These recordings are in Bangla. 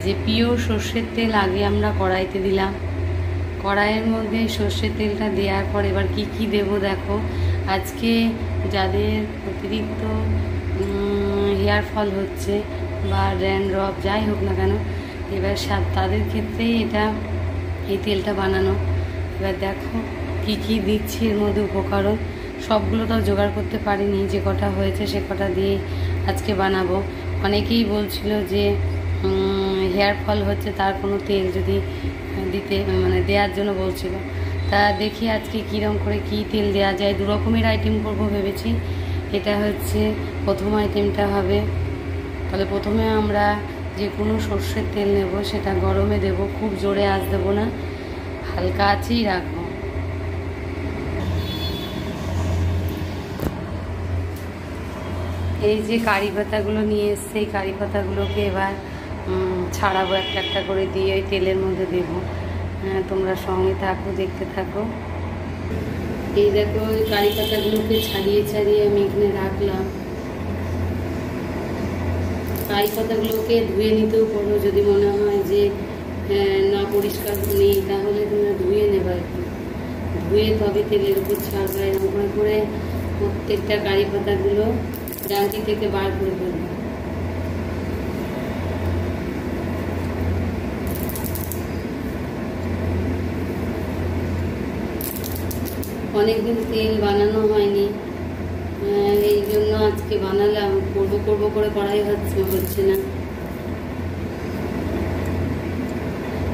যে পিওর সর্ষের তেল আগে আমরা কড়াইতে দিলাম, কড়াইয়ের মধ্যে সর্ষের তেলটা দেওয়ার পর এবার কি কি দেব দেখো। আজকে যাদের অতিরিক্ত হেয়ার ফল হচ্ছে বা ড্যান্ড্রফ যাই হোক না কেন, এবার তাদের ক্ষেত্রেই এই তেলটা বানানো। এবার দেখো কি কি দিচ্ছি এর মধ্যে উপকরণ, সবগুলো তো জোগাড় করতে পারিনি, যে কটা হয়েছে সে কটা দিয়ে আজকে বানাবো। অনেকেই বলছিল যে হেয়ার ফল হচ্ছে তার কোনো তেল যদি দিতে দেওয়ার জন্য বলছিল। তা দেখি আজকে কীরকম করে কি তেল দেওয়া যায়। দু রকমের আইটেম করবো ভেবেছি। এটা হচ্ছে প্রথম আইটেমটা হবে, তাহলে প্রথমে আমরা যে কোনো সর্ষের তেল নেব, সেটা গরমে দেব, খুব জোরে আঁচ দেবো না, হালকা আঁচেই রাখবো। এই যে কারি পাতাগুলো নিয়ে এসছে, এই কারি পাতাগুলোকে এবার ছাড়াবো একটা একটা করে দিয়ে ওই তেলের মধ্যে দেবো। তোমরা সঙ্গে থাকো, দেখতে থাকো। এই দেখো ওই কারি পাতাগুলোকে ছাড়িয়ে ছাড়িয়ে আমি এখানে রাখলাম। কারি পাতাগুলোকে ধুয়ে নিতেও পারো, যদি মনে হয় যে না পরিষ্কার নেই, তাহলে তোমরা ধুয়ে নেবা, একটু ধুয়ে তবে তেলের উপর ছাড়বা। এরকম করে প্রত্যেকটা কারি পাতাগুলো ডান্টি থেকে বার করে ফেলবো। অনেকদিন তেল বানানো হয়নি, এই জন্য আজকে বানালাম। করবো করে করাই হচ্ছে না।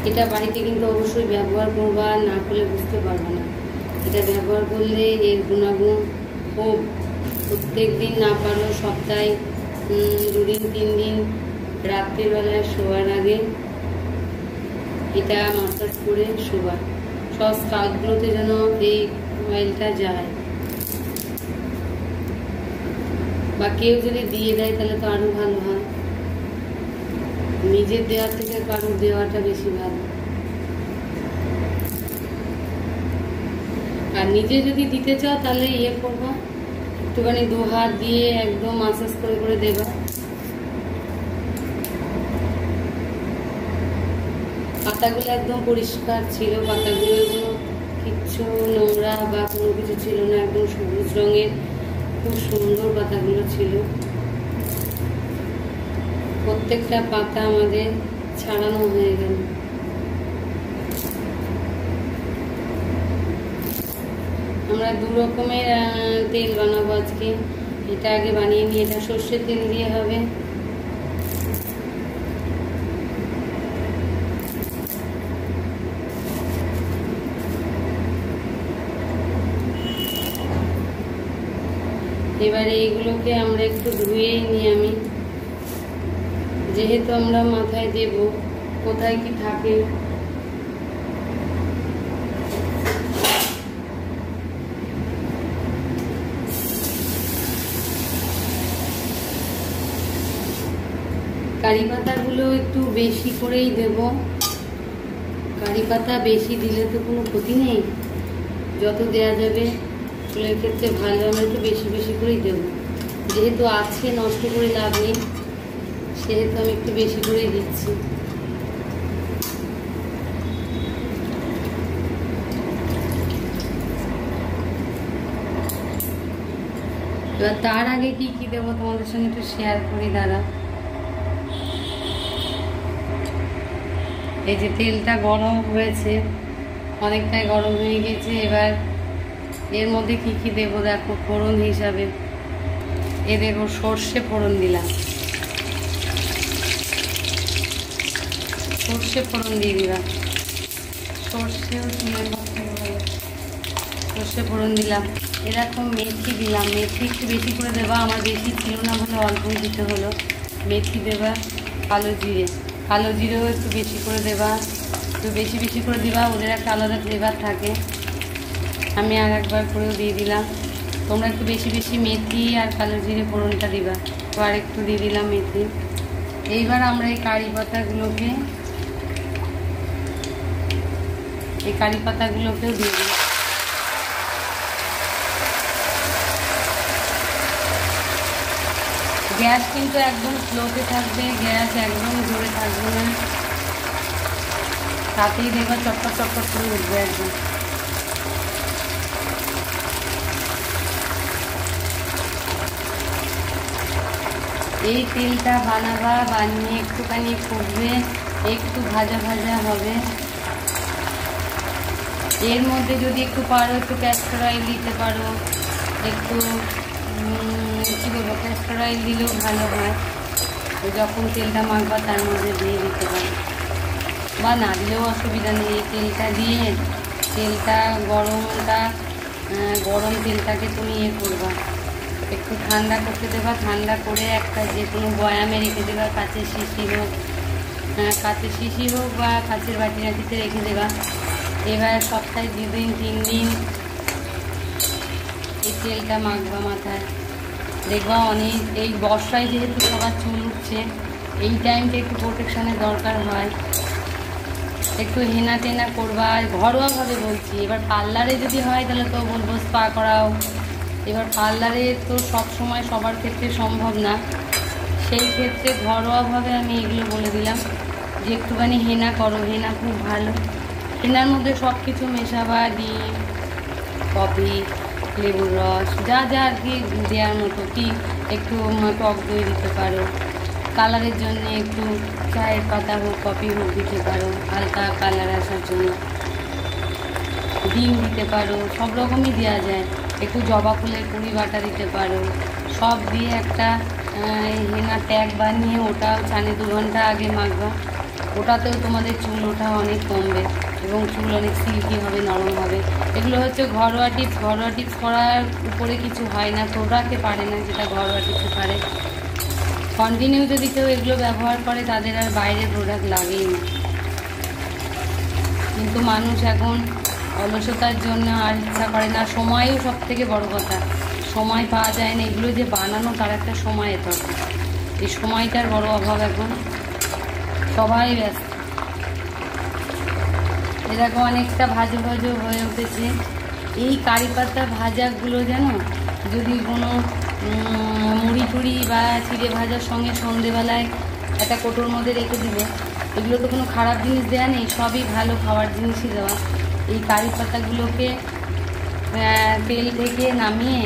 এটা বাড়িতে কিন্তু অবশ্যই ব্যবহার করবা, না করলে বুঝতে পারবে না। এটা ব্যবহার করলে এর গুণাগুণ খুব, প্রত্যেক দিন না পারলেও সপ্তাহে 2 দিন 3 দিন রাত্রিবেলায় শোয়ার আগে এটা মাসাজ করে শোবা। সব স্কাল্পগুলোতে যেন এই অয়েলটা যায়, বা কেউ যদি দিয়ে দেয় তাহলে তো আরো ভালো হয়। নিজের দেওয়ার থেকে কারোর দেওয়াটা বেশি ভালো। আর নিজে যদি দিতে চাও তাহলে করবা, একটুখানি 2 হাত দিয়ে একদম মাসাজ করে করে দেবা। পাতাগুলো একদম পরিষ্কার ছিল, পাতাগুলো কিচ্ছু নোংরা বা কোনো কিছু ছিল না, একদম সবুজ রঙের, খুব সুন্দর পাতাগুলো ছিল। প্রত্যেকটা পাতা আমাদের ছাড়ানো হয়ে গেল। আমরা 2 রকমের তেল বানাবো আজকে। এটা আগে বানিয়ে নিই, এটা সর্ষের তেল দিয়ে হবে। এবারে এইগুলোকে আমরা একটু ধুয়েই নিই আমি, যেহেতু আমরা মাথায় দেব, কোথায় কি থাকে। কারি পাতাগুলো একটু বেশি করেই দেব। কারি পাতা বেশি দিলে তো কোনো ক্ষতি নেই, যত দেয়া যাবে চুলের ক্ষেত্রে ভালো। আমরা একটু বেশি বেশি করেই দেবো, যেহেতু আছে, নষ্ট করে লাভ নেই, সেহেতু আমি একটু বেশি করেই দিচ্ছি। এবার তার আগে কি কি দেবো তোমাদের সঙ্গে একটু শেয়ার করি, দাঁড়া। এই যে তেলটা গরম হয়েছে, অনেকটাই গরম হয়ে গেছে। এবার এর মধ্যে কি কি দেবো দেখো ফোড়ন হিসাবে। দেখো সর্ষে ফোড়ন দিলাম, সর্ষে ফোড়ন দিয়ে দিলাম। সর্ষেও চুলের পক্ষে ভালো, সর্ষে ফোড়ন দিলাম। এরকম মেথি দিলাম, মেথি একটু বেশি করে দেবা, আমার বেশি ছিল না বলে অল্পই দিতে হলো। মেথি দেবা, কালো জিরে, কালো জিরেও একটু বেশি করে দেবা, একটু বেশি বেশি করে দিবা, ওদের একটা আলাদা ফ্লেভার থাকে। আমি আর একবার করেও দিয়ে দিলাম। তোমরা একটু বেশি বেশি মেথি আর কালো জিরে ফোড়নটা দিবা। তো আর একটু দিয়ে দিলাম মেথি। এইবার আমরা এই কারি পাতাগুলোকেও দিয়ে দিলাম। গ্যাস কিন্তু একদম স্লোতে থাকবে, গ্যাস একদম জোরে থাকবে না, তাতেই দেখবে চটপট চটপট করে উঠবে একদম। এই তেলটা বানাবা, বানিয়ে একটুখানি ফুটবে, একটু ভাজা ভাজা হবে। এর মধ্যে যদি একটু পারো একটু ক্যাস্টর অয়েল দিতে পারো, একটু কী বলবো, ক্যাস্টর অয়েল দিলেও ভালো হয়। যখন তেলটা মাখবা তার মধ্যে দিয়ে দিতে পারো, বা না দিলেও অসুবিধা নেই। এই তেলটা দিয়ে তেলটা গরম তেলটাকে তুমি করবা, একটু ঠান্ডা করতে দেবা, ঠান্ডা করে একটা যে কোনো বয়ামে রেখে দেবা, কাঁচের শিশি হোক বা কাঁচের বাটি রাটিতে রেখে দেবা। এবার সপ্তাহে 2 দিন 3 দিন এই তেলটা মাখবা মাথায়, দেখবা অনেক। এই বর্ষায় যেহেতু সবার চুল উঠছে, এই টাইমটা একটু প্রোটেকশানের দরকার হয়, একটু হেনা টেনা করবা, ঘরোয়াভাবে বলছি। এবার পার্লারে যদি হয় তাহলে তো বলবো স্পা করাও, এবার পার্লারে তো সব সময় সবার ক্ষেত্রে সম্ভব না, সেই ক্ষেত্রে ঘরোয়াভাবে আমি এগুলো বলে দিলাম যে একটুখানি হেনা করো, হেনা খুব ভালো। হেনার মধ্যে সব কিছু মেশাবা, ডিম, কফি, লেবুর রস, যা যা আর কি দেওয়ার মতো, কি একটু টক দই দিতে পারো, কালারের জন্য একটু চায়ের পাতা হোক কফি হোক দিতে পারো হালকা কালার আসার জন্য, ডিম দিতে পারো, সব রকমই দেওয়া যায়। একটু জবা ফুলের কুড়ি বাটা দিতে পারো, সব দিয়ে একটা হেনা ট্যাগ বানিয়ে ওটাও 2 ঘন্টা আগে মাখবা। ওটাতেও তোমাদের চুল ওঠা অনেক কমবে এবং চুল অনেক সিল্কি হবে, নরম হবে। এগুলো হচ্ছে ঘরোয়া টিপস। ঘরোয়া টিপস করার উপরে কিছু হয় না, প্রোডাক্টে পারে না, যেটা ঘরোয়া টিপসে পারে। কন্টিনিউ যদি কেউ এগুলো ব্যবহার করে তাদের আর বাইরের প্রোডাক্ট লাগেই না। কিন্তু মানুষ এখন অলসতার জন্য আর ইচ্ছা করে না, সময়ও সব থেকে বড় কথা, সময় পাওয়া যায় না। এগুলো যে বানানো তার একটা সময় দরকার, এই সময়টার বড় অভাব এখন, সবাই ব্যস্ত। এরকম অনেকটা ভাজো ভাজো হয়ে উঠেছে। এই কারি পাতা ভাজাগুলো যেন যদি কোনো মুড়ি টুড়ি বা চিড়ে ভাজার সঙ্গে সন্ধেবেলায় একটা কোটোর মধ্যে রেখে দিলে, এগুলো তো কোনো খারাপ জিনিস দেওয়া নেই, সবই ভালো খাওয়ার জিনিসই দেওয়া। এই কারি পাতাগুলোকে তেল থেকে নামিয়ে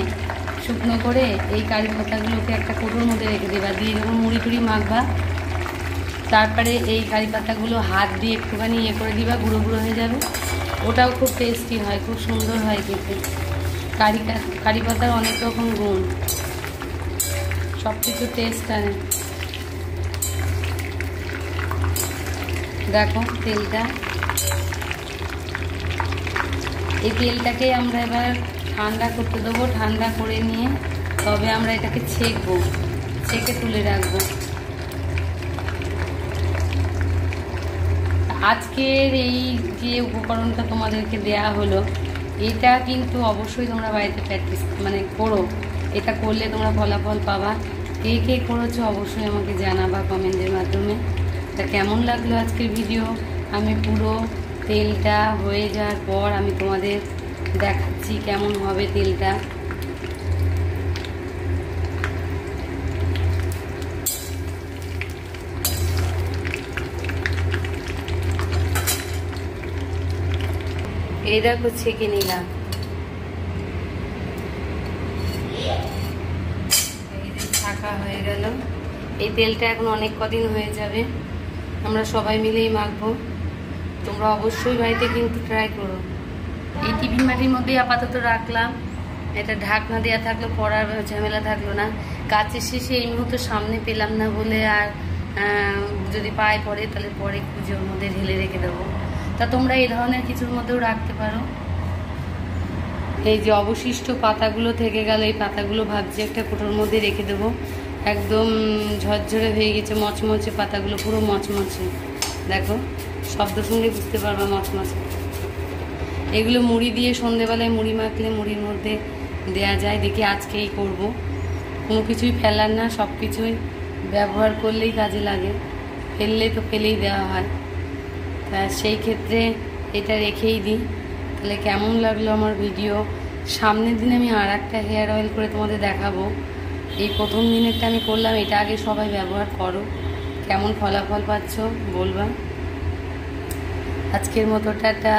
শুকনো করে এই কারি পাতাগুলোকে একটা কোটোর মধ্যে রেখে দেবা, দিয়ে যখন মুড়ি টুড়ি মাখবা তারপরে এই কারি পাতাগুলো হাত দিয়ে একটুখানি করে দিবা, গুঁড়ো গুঁড়ো হয়ে যাবে। ওটাও খুব টেস্টি হয়, খুব সুন্দর হয় খেতে। কারি পাতার অনেক রকম গুণ, সব কিছু টেস্ট আনে। দেখো তেলটা, এই তেলটাকে আমরা এবার ঠান্ডা করতে দেবো। ঠান্ডা করে নিয়ে তবে আমরা এটাকে ছেঁকবো, ছেঁকে তুলে রাখবো। আজকের এই যে উপকরণটা তোমাদেরকে দেয়া হলো, এটা কিন্তু অবশ্যই তোমরা বাড়িতে প্র্যাকটিস করো। এটা করলে তোমরা ফলাফল পাবা। কে কে করেছো অবশ্যই আমাকে জানাবা কমেন্টের মাধ্যমে। এটা কেমন লাগলো আজকের ভিডিও, আমি পুরো তেলটা হয়ে যাওয়ার পর আমি তোমাদের দেখাচ্ছি কেমন হবে তেলটা। এই দেখো ছেঁকে নিলাম, এই যে ছাঁকা হয়ে গেল। এই তেলটা এখন অনেক কদিন হয়ে যাবে, আমরা সবাই মিলেই মাখবো। তোমরা অবশ্যই বাড়িতে কিন্তু ট্রাই করো। এই টিফিন বাটির মধ্যেই আপাতত রাখলাম, এটা ঢাকনা দেওয়া থাকলো, পড়ার ঝামেলা থাকলো না। কাচের শেষে এই মুহূর্তে সামনে পেলাম না বলে, আর যদি পায়ে পড়ে তাহলে পরে খুঁজে ওর মধ্যে ঢেলে রেখে দেবো। তা তোমরা এই ধরনের কিছুর মধ্যেও রাখতে পারো। এই যে অবশিষ্ট পাতাগুলো থেকে গেল, এই পাতাগুলো ভাবছি একটা কোটোর মধ্যে রেখে দেবো। একদম ঝরঝরে হয়ে গেছে, মচমচে পাতাগুলো, পুরো মচমচে। দেখো শব্দ শুনলে বুঝতে পারবা মচমচে। এগুলো মুড়ি দিয়ে সন্ধেবেলায় মুড়ি মাখলে মুড়ির মধ্যে দেয়া যায়। দেখি আজকেই করব, কোনো কিছুই ফেলার না, সব কিছুই ব্যবহার করলেই কাজে লাগে, ফেললে তো ফেলেই দেওয়া হয়। তা সেই ক্ষেত্রে এটা রেখেই দিই। তাহলে কেমন লাগলো আমার ভিডিও, সামনের দিন আমি আর একটা হেয়ার অয়েল করে তোমাদের দেখাবো। এই প্রথম দিনেরটা আমি করলাম, এটা আগে সবাই ব্যবহার করো, কেমন ফলাফল পাচ্ছ বলবা। আজকের মতো টাটা।